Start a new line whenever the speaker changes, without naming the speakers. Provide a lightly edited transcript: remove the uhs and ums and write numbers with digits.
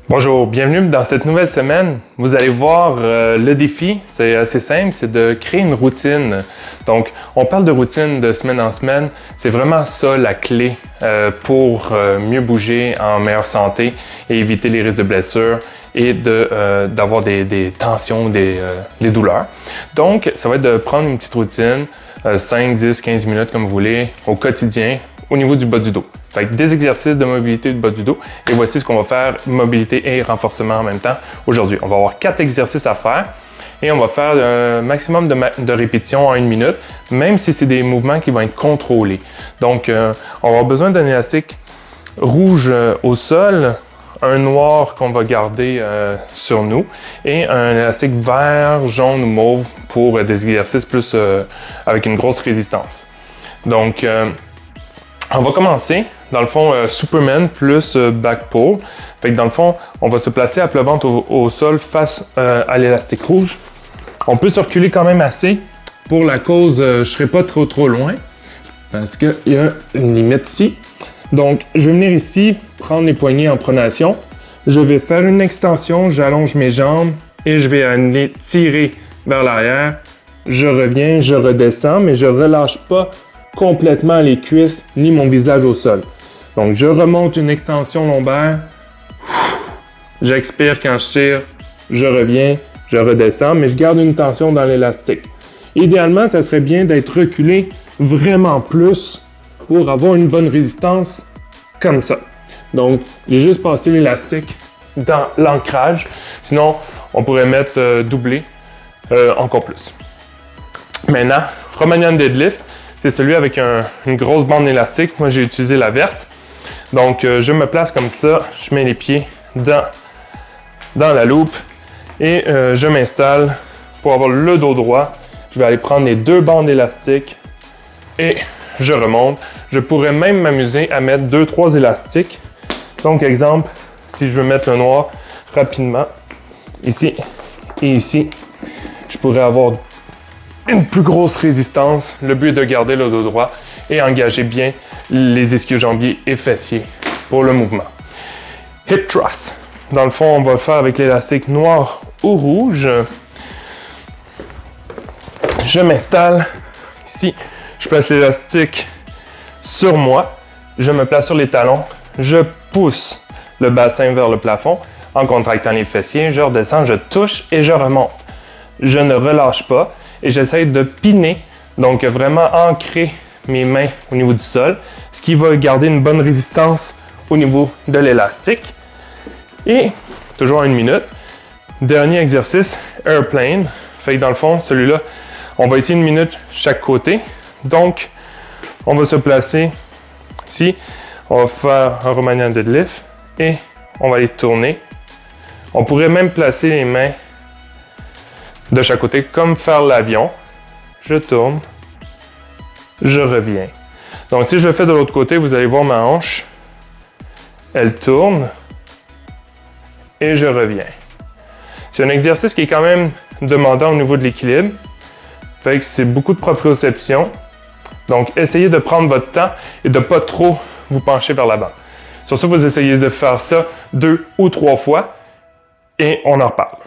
Bonjour, bienvenue dans cette nouvelle semaine. Vous allez voir le défi, c'est assez simple, c'est de créer une routine. Donc, on parle de routine de semaine en semaine. C'est vraiment ça la clé pour mieux bouger en meilleure santé et éviter les risques de blessures et d'avoir des tensions, des douleurs. Donc, ça va être de prendre une petite routine, 5, 10, 15 minutes comme vous voulez, au quotidien, au niveau du bas du dos. Fait que des exercices de mobilité du bas du dos. Et voici ce qu'on va faire, mobilité et renforcement en même temps aujourd'hui. On va avoir 4 exercices à faire et on va faire un maximum de répétitions en 1 minute, même si c'est des mouvements qui vont être contrôlés. Donc, on va avoir besoin d'un élastique rouge au sol, un noir qu'on va garder sur nous et un élastique vert, jaune ou mauve pour des exercices plus avec une grosse résistance. Donc, on va commencer, dans le fond, Superman plus back pull. Fait que dans le fond, on va se placer à plat ventre au sol face à l'élastique rouge. On peut se reculer quand même assez. Pour la cause, je ne serai pas trop loin parce qu'il y a une limite ici. Donc, je vais venir ici, prendre les poignets en pronation. Je vais faire une extension, j'allonge mes jambes et je vais aller tirer vers l'arrière. Je reviens, je redescends, mais je ne relâche pas complètement les cuisses ni mon visage au sol. Donc, je remonte une extension lombaire. J'expire quand je tire. Je reviens, je redescends, mais je garde une tension dans l'élastique. Idéalement, ça serait bien d'être reculé vraiment plus pour avoir une bonne résistance comme ça. Donc, j'ai juste passé l'élastique dans l'ancrage. Sinon, on pourrait mettre doublé encore plus. Maintenant, Romanian deadlift. C'est celui avec une grosse bande élastique. Moi, j'ai utilisé la verte. Donc, je me place comme ça. Je mets les pieds dans la loupe et je m'installe pour avoir le dos droit. Je vais aller prendre les 2 bandes élastiques et je remonte. Je pourrais même m'amuser à mettre 2-3 élastiques. Donc, exemple, si je veux mettre le noir rapidement, ici et ici, je pourrais avoir une plus grosse résistance. Le but est de garder le dos droit et engager bien les ischio-jambiers et fessiers pour le mouvement. Hip thrust. Dans le fond, on va le faire avec l'élastique noir ou rouge. Je m'installe ici. Je place l'élastique sur moi. Je me place sur les talons. Je pousse le bassin vers le plafond en contractant les fessiers. Je redescends, je touche et je remonte. Je ne relâche pas. Et j'essaie de piner, donc vraiment ancrer mes mains au niveau du sol, ce qui va garder une bonne résistance au niveau de l'élastique. Et toujours en 1 minute, dernier exercice, airplane. Fait que dans le fond, celui-là, on va essayer 1 minute chaque côté. Donc, on va se placer ici, on va faire un Romanian deadlift et on va les tourner. On pourrait même placer les mains de chaque côté, comme faire l'avion. Je tourne, je reviens. Donc, si je le fais de l'autre côté, vous allez voir ma hanche. Elle tourne et je reviens. C'est un exercice qui est quand même demandant au niveau de l'équilibre. Fait que c'est beaucoup de proprioception. Donc, essayez de prendre votre temps et de ne pas trop vous pencher vers l'avant. Sur ça, vous essayez de faire ça 2 ou 3 fois et on en reparle.